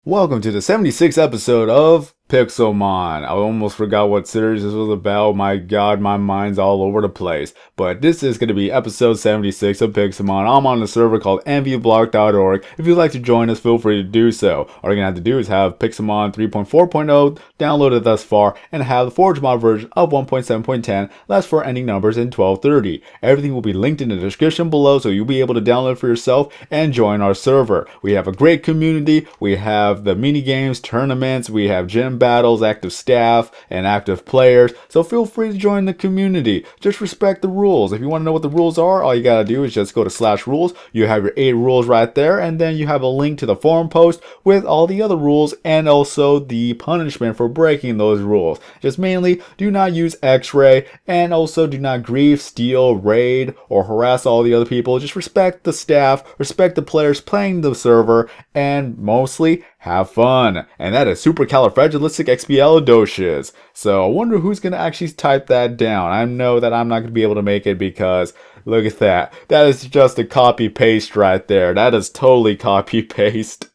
Welcome to the 76th episode of Pixelmon. I almost forgot what series this was about. My god, my mind's all over the place. But this is going to be episode 76 of Pixelmon. I'm on the server called mvblog.org. If you'd like to join us, feel free to do so. All you're going to have to do is have Pixelmon 3.4.0 downloaded thus far and have the Forge mod version of 1.7.10. That's for ending numbers in 1230. Everything will be linked in the description below, so you'll be able to download it for yourself and join our server. We have a great community. We have the mini games, tournaments, we have gym battles, active staff, and active players. So feel free to join the community. Just respect the rules. If you want to know what the rules are, all you gotta do is just go to /rules. You have your 8 rules right there, and then you have a link to the forum post with all the other rules and also the punishment for breaking those rules. Just mainly, do not use X-ray, and also do not grief, steal, raid, or harass all the other people. Just respect the staff, respect the players playing the server, and mostly have fun. And that is supercalifragilisticexpialidocious. So I wonder who's going to actually type that down. I know that I'm not going to be able to make it because look at that. That is just a copy paste right there. That is totally copy paste.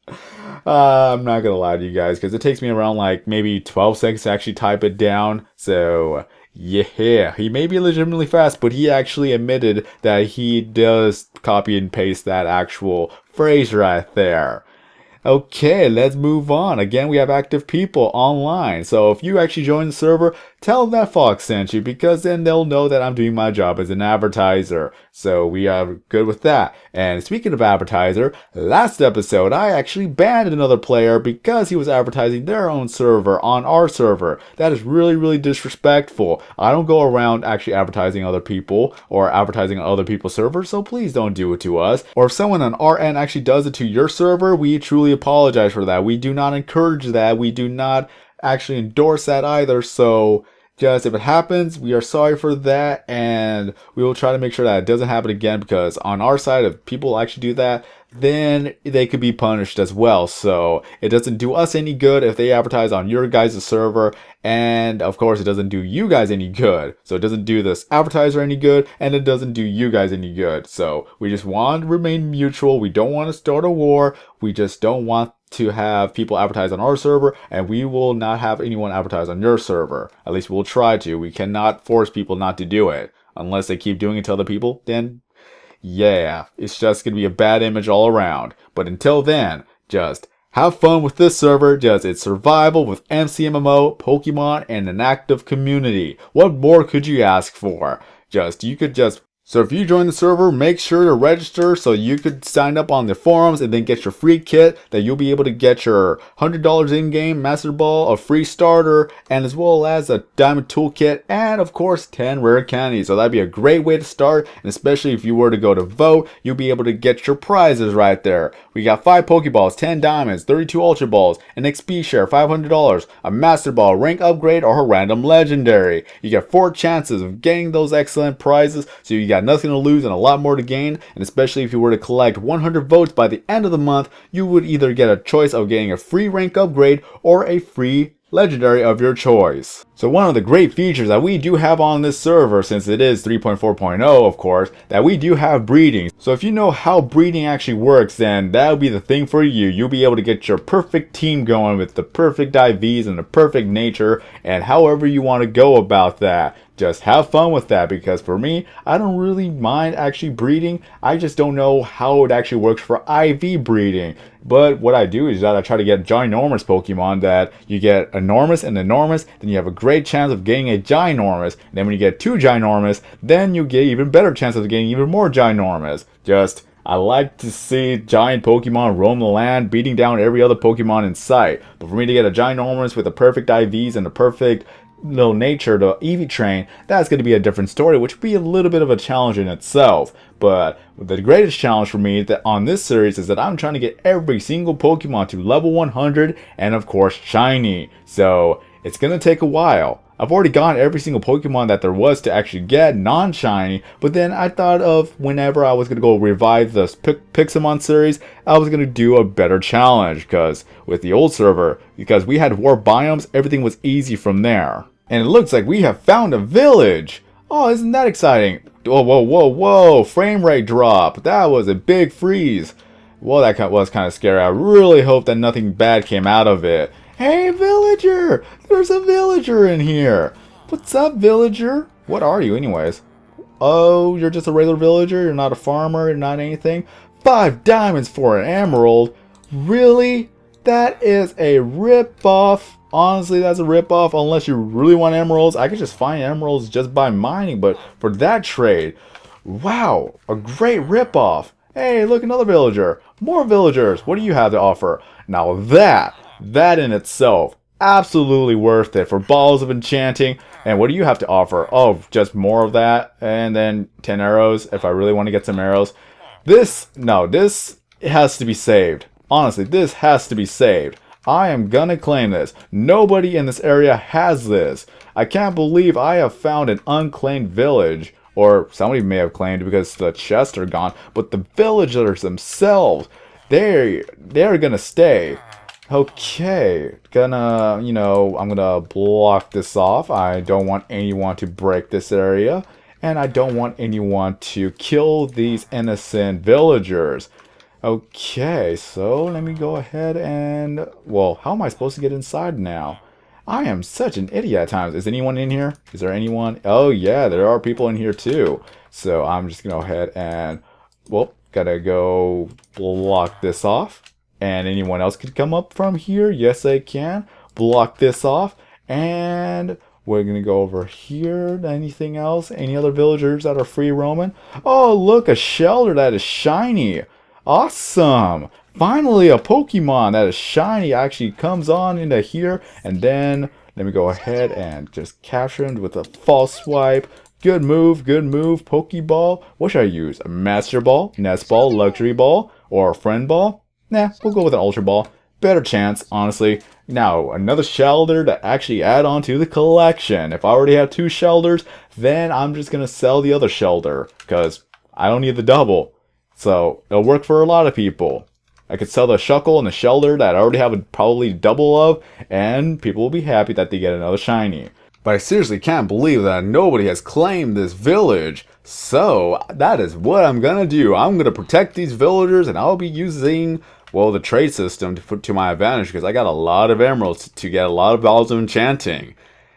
I'm not going to lie to you guys because it takes me around like maybe 12 seconds to actually type it down. So yeah, he may be legitimately fast, but he actually admitted that he does copy and paste that actual phrase right there. Okay, let's move on. Again, we have active people online. So if you actually join the server, tell them that Fox sent you because then they'll know that I'm doing my job as an advertiser. So we are good with that. And speaking of advertiser, last episode I actually banned another player because he was advertising their own server on our server. That is really disrespectful. I don't go around actually advertising other people or advertising on other people's servers, so please don't do it to us. Or if someone on our end actually does it to your server, we truly apologize for that. We do not encourage that. We do not actually endorse that either. So just if it happens, we are sorry for that, and we will try to make sure that it doesn't happen again, because on our side, if people actually do that, then they could be punished as well. So it doesn't do us any good if they advertise on your guys' server, and of course it doesn't do you guys any good. So it doesn't do this advertiser any good, and it doesn't do you guys any good. So we just want to remain mutual. We don't want to start a war. We just don't want to have people advertise on our server, and we will not have anyone advertise on your server. At least we'll try to. We cannot force people not to do it. Unless they keep doing it to other people, then yeah, it's just going to be a bad image all around. But until then, just have fun with this server. Just it's survival with MCMMO, Pokemon, and an active community. What more could you ask for? So if you join the server, make sure to register so you could sign up on the forums and then get your free kit that you'll be able to get your $100 in-game Master Ball, a free starter, and as well as a Diamond Toolkit, and of course 10 rare candies. So that'd be a great way to start, and especially if you were to go to vote, you'll be able to get your prizes right there. We got 5 Pokeballs, 10 Diamonds, 32 Ultra Balls, an XP share, $500, a Master Ball, rank upgrade, or a random legendary. You get 4 chances of getting those excellent prizes, so you got nothing to lose and a lot more to gain. And especially if you were to collect 100 votes by the end of the month, you would either get a choice of getting a free rank upgrade or a free legendary of your choice. So one of the great features that we do have on this server, since it is 3.4.0 of course, that we do have breeding. So if you know how breeding actually works, then that'll be the thing for you. You'll be able to get your perfect team going with the perfect IVs and the perfect nature, and however you want to go about that. Just have fun with that, because for me, I don't really mind actually breeding. I just don't know how it actually works for IV breeding. But what I do is that I try to get ginormous Pokemon that you get enormous and enormous, then you have a great chance of getting a ginormous. And then when you get 2 ginormous, then you get even better chances of getting even more ginormous. I like to see giant Pokemon roam the land, beating down every other Pokemon in sight. But for me to get a ginormous with the perfect IVs and the perfect little nature to Eevee train, that's going to be a different story, which would be a little bit of a challenge in itself. But the greatest challenge for me that on this series is that I'm trying to get every single Pokemon to level 100 and of course shiny. So it's going to take a while. I've already gotten every single Pokemon that there was to actually get non-shiny, but then I thought of whenever I was going to go revive the Pixelmon series, I was going to do a better challenge, because with the old server, because we had warp biomes, everything was easy from there. And it looks like we have found a village! Oh, isn't that exciting? Whoa, frame rate drop. That was a big freeze. Well, that was kind of scary. I really hope that nothing bad came out of it. Hey, villager! There's a villager in here. What's up, villager? What are you, anyways? Oh, you're just a regular villager? You're not a farmer? You're not anything? 5 diamonds for an emerald? Really? That is a rip-off. Honestly, that's a rip-off. Unless you really want emeralds. I could just find emeralds just by mining. But for that trade, wow, a great rip-off. Hey, look, another villager. More villagers. What do you have to offer? Now that in itself, absolutely worth it for balls of enchanting. And what do you have to offer? Oh, just more of that. And then 10 arrows if I really want to get some arrows. This has to be saved. Honestly, this has to be saved. I am gonna claim this. Nobody in this area has this. I can't believe I have found an unclaimed village. Or somebody may have claimed because the chests are gone. But the villagers themselves, they're gonna stay. Okay, I'm gonna block this off. I don't want anyone to break this area. And I don't want anyone to kill these innocent villagers. Okay, so let me go ahead and... Well, how am I supposed to get inside now? I am such an idiot at times. Is anyone in here? Is there anyone? Oh yeah, there are people in here too. So I'm just gonna go ahead and... Well, gotta go block this off. And anyone else could come up from here? Yes, they can. Block this off. And we're going to go over here. Anything else? Any other villagers that are free roaming? Oh, look, a shelter that is shiny. Awesome. Finally, a Pokemon that is shiny actually comes on into here. And then let me go ahead and just capture him with a false swipe. Good move, Pokeball. What should I use? A Master Ball, Nest Ball, Luxury Ball, or a Friend Ball? Nah, we'll go with an Ultra Ball. Better chance, honestly. Now, another shelter to actually add on to the collection. If I already have 2 shelters, then I'm just going to sell the other shelter. Because I don't need the double. So, it'll work for a lot of people. I could sell the Shuckle and the shelter that I already have probably double of. And people will be happy that they get another shiny. But I seriously can't believe that nobody has claimed this village. So, that is what I'm going to do. I'm going to protect these villagers and I'll be using... Well, the trade system to my advantage because I got a lot of emeralds to get a lot of balls of enchanting.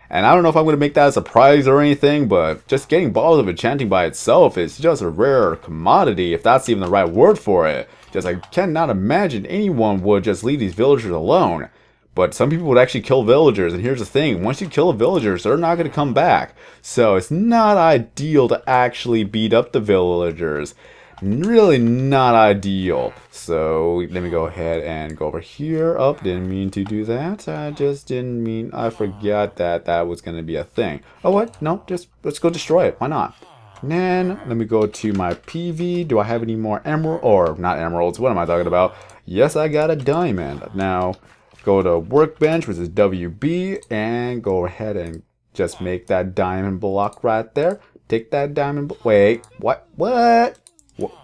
And I don't know if I'm going to make that as a prize or anything, but just getting balls of enchanting by itself is just a rare commodity, if that's even the right word for it. Just I cannot imagine anyone would just leave these villagers alone. But some people would actually kill villagers, and here's the thing, once you kill the villagers, they're not going to come back. So it's not ideal to actually beat up the villagers. Really not ideal. So let me go ahead and go over here. Oh, didn't mean to do that. I forgot that was going to be a thing. Oh, what? No, just let's go destroy it. Why not? And then let me go to my PV. Do I have any more emerald or not emeralds? What am I talking about? Yes, I got a diamond. Now go to workbench, which is WB, and go ahead and just make that diamond block right there. Take that diamond. Wait, what? What?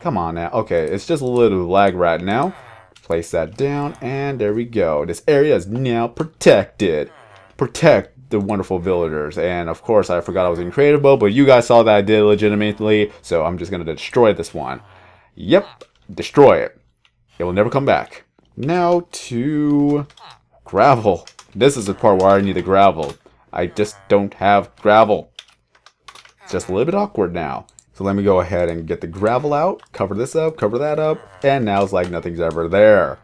Come on now. Okay, it's just a little lag right now. Place that down, and there we go. This area is now protected. Protect the wonderful villagers. And of course, I forgot I was in creative mode, but you guys saw that I did legitimately, so I'm just going to destroy this one. Yep, destroy it. It will never come back. Now to gravel. This is the part where I need the gravel. I just don't have gravel. It's just a little bit awkward now. So let me go ahead and get the gravel out, cover this up, cover that up, and now it's like nothing's ever there.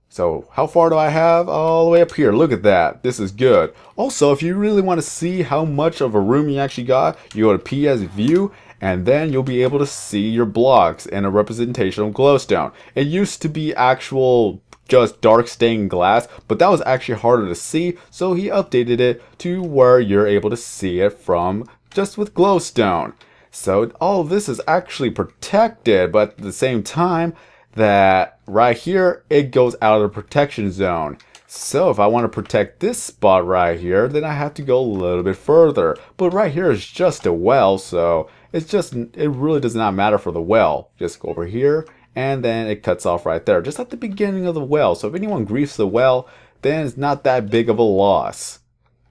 So how far do I have? All the way up here. Look at that. This is good. Also, if you really want to see how much of a room you actually got, you go to PS View, and then you'll be able to see your blocks in a representation of glowstone. It used to be actual just dark stained glass, but that was actually harder to see, so he updated it to where you're able to see it from just with glowstone. So all of this is actually protected, but at the same time that right here, it goes out of the protection zone. So if I want to protect this spot right here, then I have to go a little bit further. But right here is just a well, so it really does not matter for the well. Just go over here, and then it cuts off right there, just at the beginning of the well. So if anyone griefs the well, then it's not that big of a loss.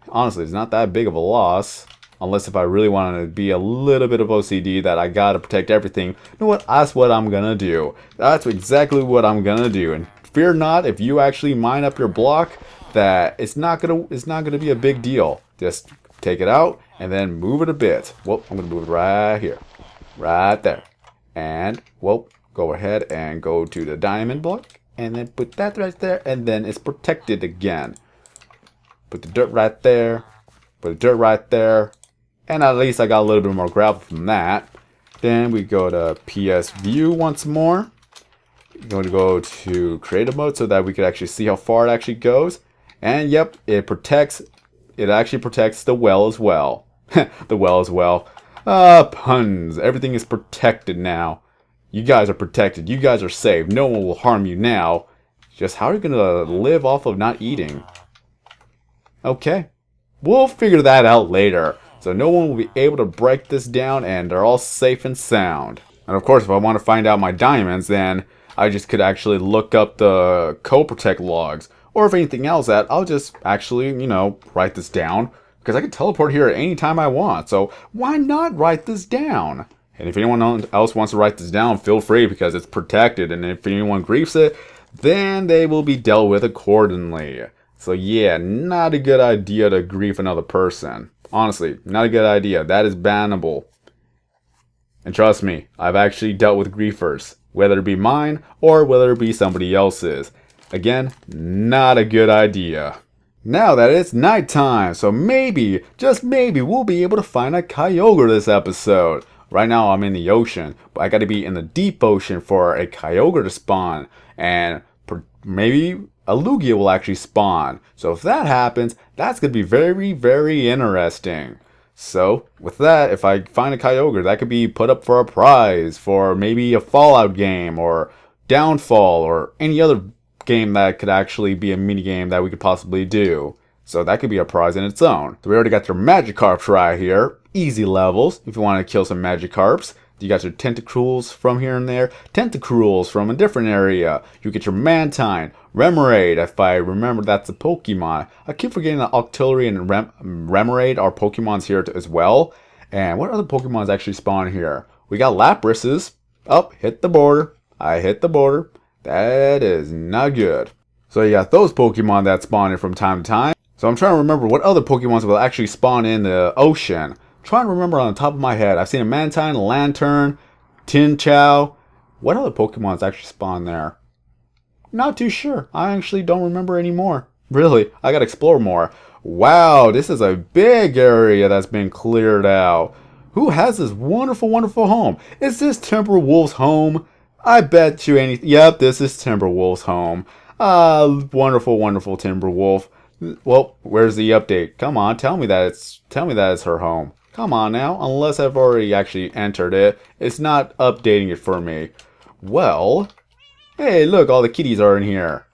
Honestly, it's not that big of a loss. Unless if I really want to be a little bit of OCD that I gotta protect everything. You know what? That's what I'm gonna do. That's exactly what I'm gonna do. And fear not, if you actually mine up your block, that it's not gonna be a big deal. Just take it out and then move it a bit. Well, I'm gonna move it right here, right there, and well, go ahead and go to the diamond block and then put that right there, and then it's protected again. Put the dirt right there. Put the dirt right there. And at least I got a little bit more gravel from that. Then we go to PS View once more. We're going to go to creative mode so that we can actually see how far it actually goes. And yep, it actually protects the well as well. The well as well. Puns. Everything is protected now. You guys are protected. You guys are safe. No one will harm you now. Just how are you going to live off of not eating? Okay. We'll figure that out later. So no one will be able to break this down and they're all safe and sound. And of course, if I want to find out my diamonds, then I just could actually look up the co-protect logs. Or if anything else, that I'll just actually, write this down. Because I can teleport here at any time I want. So why not write this down? And if anyone else wants to write this down, feel free because it's protected. And if anyone griefs it, then they will be dealt with accordingly. So yeah, not a good idea to grief another person. Honestly, not a good idea. That is bannable. And trust me, I've actually dealt with griefers. Whether it be mine or whether it be somebody else's. Again, not a good idea. Now that it's nighttime, so maybe, just maybe, we'll be able to find a Kyogre this episode. Right now I'm in the ocean, but I gotta be in the deep ocean for a Kyogre to spawn. And maybe a Lugia will actually spawn. So if that happens, that's going to be very, very interesting. So with that, if I find a Kyogre, that could be put up for a prize for maybe a Fallout game or Downfall or any other game that could actually be a mini game that we could possibly do. So that could be a prize in its own. So we already got your Magikarps right here. Easy levels if you want to kill some Magikarps. You got your Tentacruels from here and there. Tentacruels from a different area. You get your Mantine. Remoraid, if I remember that's a Pokemon. I keep forgetting that Octillery and Remoraid are Pokemons here as well. And what other Pokemons actually spawn here? We got Laprases. Oh, hit the border. I hit the border. That is not good. So you got those Pokemon that spawn in from time to time. So I'm trying to remember what other Pokemons will actually spawn in the ocean. Trying to remember on the top of my head. I've seen a Mantine, a Lantern, Tinchow. What other Pokemons actually spawn there? Not too sure. I actually don't remember anymore. Really, I gotta explore more. Wow, this is a big area that's been cleared out. Who has this wonderful, wonderful home? Is this Timberwolf's home? I bet you anything. Yep, this is Timberwolf's home. Wonderful, wonderful Timberwolf. Well, where's the update? Come on, tell me that it's her home. Come on now, unless I've already actually entered it. It's not updating it for me. Well, hey, look, all the kitties are in here.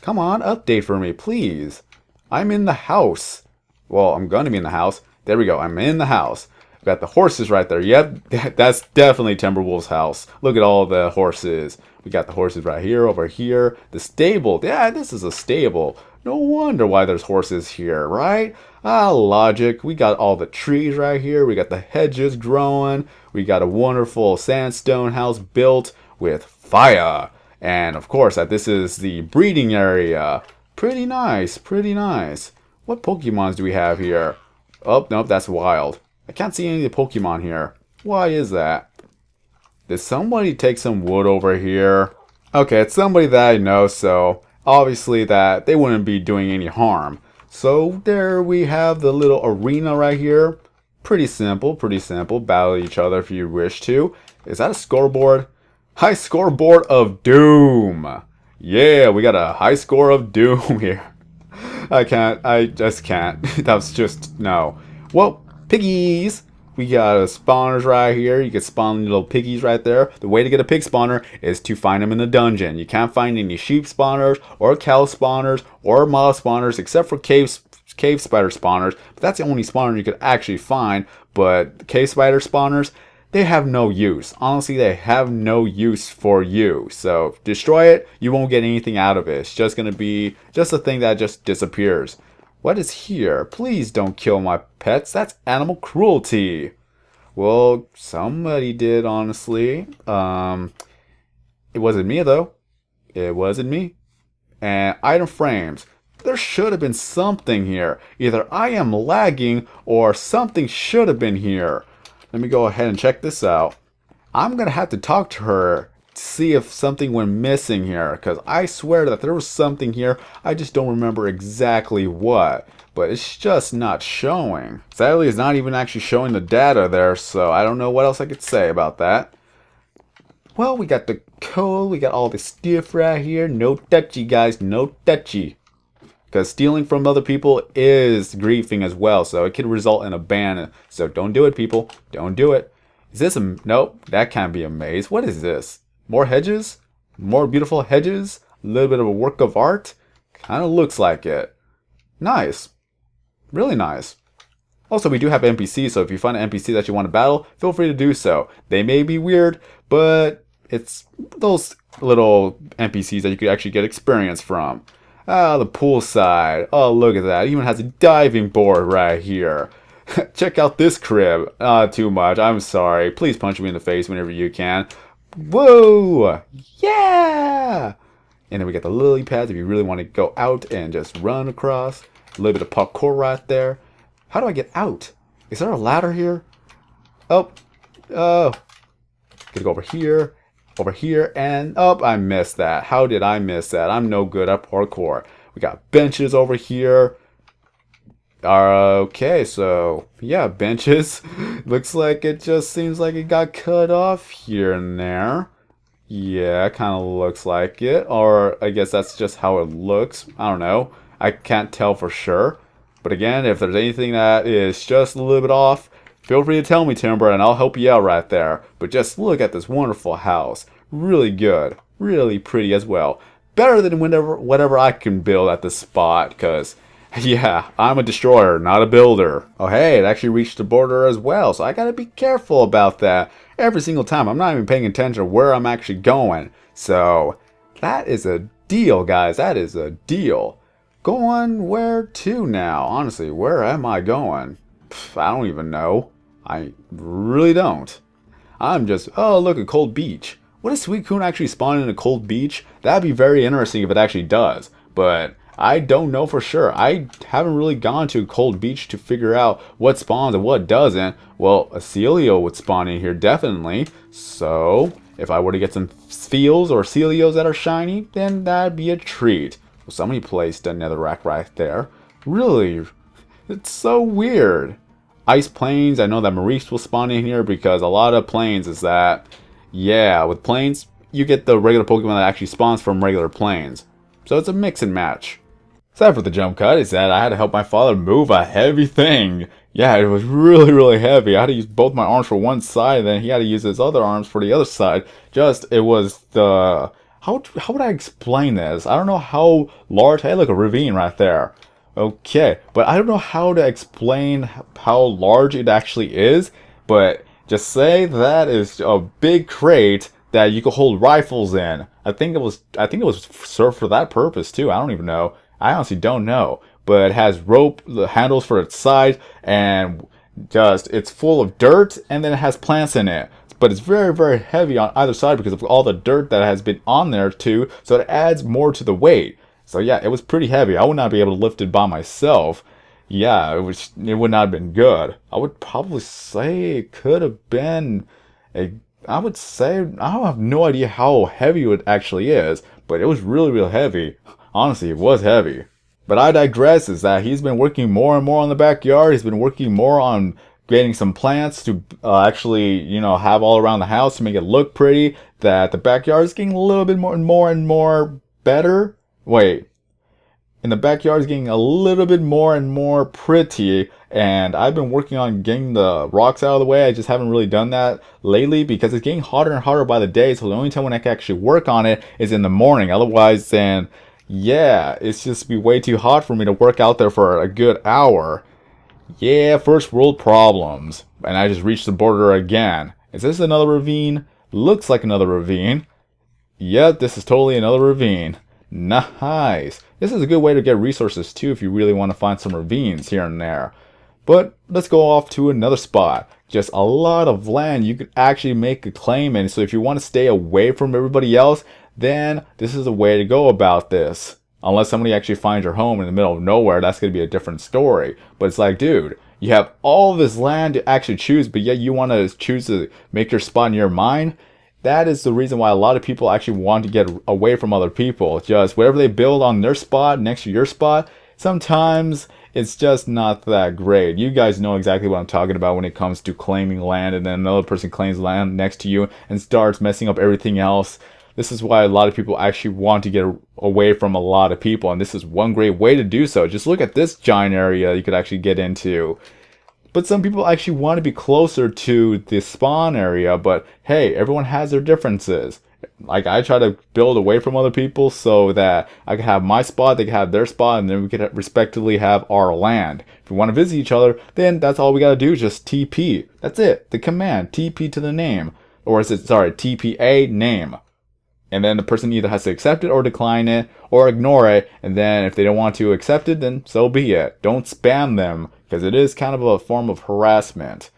Come on, update for me, please. I'm in the house. Well, I'm going to be in the house. There we go, I'm in the house. I've got the horses right there. Yep, that's definitely Timberwolf's house. Look at all the horses. We got the horses right here, over here. The stable. Yeah, this is a stable. No wonder why there's horses here, right? Logic. We got all the trees right here. We got the hedges growing. We got a wonderful sandstone house built with fire. And of course, this is the breeding area. Pretty nice, pretty nice. What Pokemons do we have here? Oh, nope, that's wild. I can't see any of the Pokemon here. Why is that? Did somebody take some wood over here? Okay, it's somebody that I know, so obviously that they wouldn't be doing any harm. So there we have the little arena right here. Pretty simple, pretty simple. Battle each other if you wish to. Is that a scoreboard? High scoreboard of doom. Yeah, we got a high score of doom here. I just can't. That's just, no. Well, piggies. We got spawners right here. You can spawn little piggies right there. The way to get a pig spawner is to find them in a dungeon. You can't find any sheep spawners or cow spawners or moth spawners except for cave spider spawners. But that's the only spawner you could actually find. But cave spider spawners, they have no use. Honestly, they have no use for you. So destroy it, you won't get anything out of it. It's just going to be just a thing that just disappears. What is here? Please don't kill my pets. That's animal cruelty. Well, somebody did, honestly. It wasn't me, though. It wasn't me. And item frames. There should have been something here. Either I am lagging or something should have been here. Let me go ahead and check this out. I'm going to have to talk to her to see if something went missing here. Because I swear that there was something here. I just don't remember exactly what. But it's just not showing. Sadly, it's not even actually showing the data there. So I don't know what else I could say about that. Well, we got the code. We got all this stuff right here. No touchy, guys. No touchy. Because stealing from other people is griefing as well. So it could result in a ban. So don't do it, people. Don't do it. Is this a... Nope. That can't be a maze. What is this? More hedges? More beautiful hedges? A little bit of a work of art? Kind of looks like it. Nice. Really nice. Also, we do have NPCs. So if you find an NPC that you want to battle, feel free to do so. They may be weird, but it's those little NPCs that you could actually get experience from. Ah, the poolside. Oh, look at that. It even has a diving board right here. Check out this crib. Too much. I'm sorry. Please punch me in the face whenever you can. Whoa! Yeah! And then we got the lily pads if you really want to go out and just run across. A little bit of parkour right there. How do I get out? Is there a ladder here? Oh. Oh. Gotta go over here, and oh, I missed that. How did I miss that? I'm no good at parkour. We got benches over here. Okay, so yeah, benches. Looks like it just seems like it got cut off here and there. Yeah, kind of looks like it. Or I guess that's just how it looks. I don't know. I can't tell for sure. But again, if there's anything that is just a little bit off, feel free to tell me, Timber, and I'll help you out right there. But just look at this wonderful house. Really good. Really pretty as well. Better than whatever I can build at this spot, because, yeah, I'm a destroyer, not a builder. Oh, hey, it actually reached the border as well, so I gotta be careful about that every single time. I'm not even paying attention to where I'm actually going. So, that is a deal, guys. That is a deal. Going where to now? Honestly, where am I going? I don't even know. I really don't. I'm just, oh, look, a cold beach. Would a Suicune actually spawn in a cold beach? That'd be very interesting if it actually does. But I don't know for sure. I haven't really gone to a cold beach to figure out what spawns and what doesn't. Well, a Celio would spawn in here, definitely. So, if I were to get some Feels or Celios that are shiny, then that'd be a treat. Well, somebody placed a netherrack right there. Really? It's so weird. Ice planes, I know that Maurice will spawn in here because a lot of planes is that, yeah, with planes, you get the regular Pokemon that actually spawns from regular planes. So it's a mix and match. Aside for the jump cut is that I had to help my father move a heavy thing. Yeah, it was really, really heavy. I had to use both my arms for one side, and then he had to use his other arms for the other side. It was the... How would I explain this? I don't know how large... Hey, look, a ravine right there. Okay, but I don't know how to explain how large it actually is, but just say that is a big crate that you could hold rifles in. I think it was served for that purpose too. I don't even know. I honestly don't know. But it has rope handles for its side, and it's full of dirt, and then it has plants in it. But it's very, very heavy on either side because of all the dirt that has been on there too, so it adds more to the weight. So yeah, it was pretty heavy. I would not be able to lift it by myself. Yeah, it would not have been good. I would probably say it could have been I would say, I have no idea how heavy it actually is, but it was really, really heavy. Honestly, it was heavy. But I digress, is that he's been working more and more on the backyard. He's been working more on getting some plants to actually, have all around the house to make it look pretty. That the backyard is getting a little bit more and more better. Wait. And the backyard is getting a little bit more and more pretty. And I've been working on getting the rocks out of the way. I just haven't really done that lately because it's getting hotter and hotter by the day. So the only time when I can actually work on it is in the morning. Otherwise, then, yeah, it's just be way too hot for me to work out there for a good hour. Yeah, first world problems. And I just reached the border again. Is this another ravine? Looks like another ravine. Yep, this is totally another ravine. Nice. This is a good way to get resources too if you really want to find some ravines here and there. But let's go off to another spot. Just a lot of land you could actually make a claim in. So if you want to stay away from everybody else, then this is a way to go about this. Unless somebody actually finds your home in the middle of nowhere, that's going to be a different story. But it's like, dude, you have all this land to actually choose, but yet you want to choose to make your spot near mine? That is the reason why a lot of people actually want to get away from other people. Just whatever they build on their spot next to your spot, sometimes it's just not that great. You guys know exactly what I'm talking about when it comes to claiming land, and then another person claims land next to you and starts messing up everything else. This is why a lot of people actually want to get away from a lot of people, and this is one great way to do so. Just look at this giant area you could actually get into. But some people actually want to be closer to the spawn area, but hey, everyone has their differences. Like, I try to build away from other people so that I can have my spot, they can have their spot, and then we can respectively have our land. If we want to visit each other, then that's all we gotta do, just TP. That's it, the command, TP to the name. Or is it, sorry, TPA name. And then the person either has to accept it or decline it or ignore it. And then if they don't want to accept it, then so be it. Don't spam them, because it is kind of a form of harassment.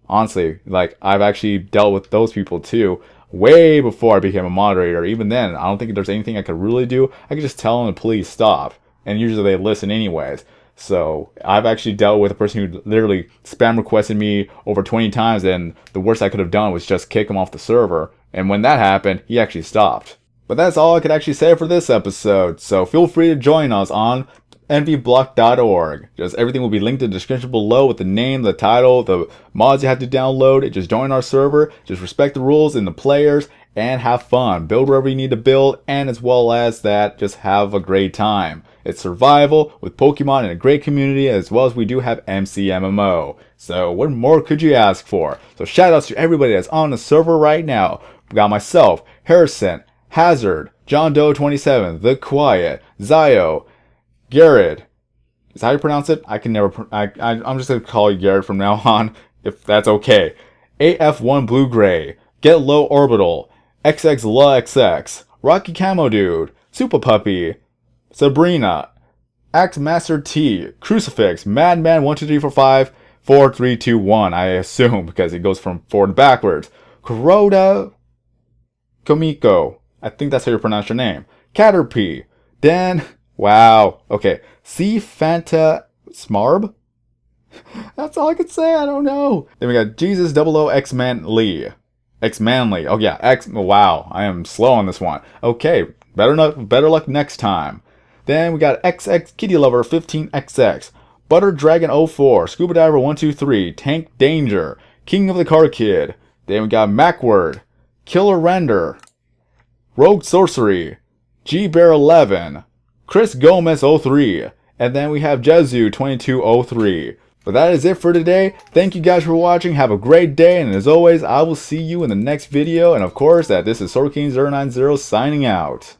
Honestly, like, I've actually dealt with those people too, way before I became a moderator. Even then, I don't think there's anything I could really do. I could just tell them to please stop. And usually they listen anyways. So I've actually dealt with a person who literally spam requested me over 20 times, and the worst I could have done was just kick him off the server. And when that happened, he actually stopped. But that's all I could actually say for this episode. So feel free to join us on envyblock.org. Just everything will be linked in the description below with the name, the title, the mods you have to download. Just join our server, just respect the rules and the players, and have fun. Build wherever you need to build, and as well as that, just have a great time. It's survival with Pokemon and a great community, as well as we do have MCMMO. So what more could you ask for? So shout outs to everybody that's on the server right now. We got myself, Harrison, Hazard, John Doe 27, The Quiet, Zio, Garrett. Is that how you pronounce it? I can never. I'm just gonna call you Garrett from now on, if that's okay. AF1 Blue Gray, Get Low Orbital, XX La XX, Rocky Camo Dude, Super Puppy, Sabrina, Axe Master T, Crucifix, Madman 12345 4321. I assume because it goes from forward backwards. Kuroda Komiko. I think that's how you pronounce your name. Caterpie. Dan. Wow. Okay. C. Fanta Smarb? That's all I could say. I don't know. Then we got Jesus 00 X-Man Lee. X-Manly. Oh yeah. X. Wow. I am slow on this one. Okay. Better luck next time. Then we got XX Kitty Lover 15XX. Butter Dragon 04. Scuba Diver 123. Tank Danger. King of the Car Kid. Then we got Macword. Killer Render. Rogue Sorcery. G Bear 11. Chris Gomez 03. And then we have Jezu 2203. But that is it for today. Thank you guys for watching. Have a great day. And as always, I will see you in the next video. And of course, this is SwordKing090 signing out.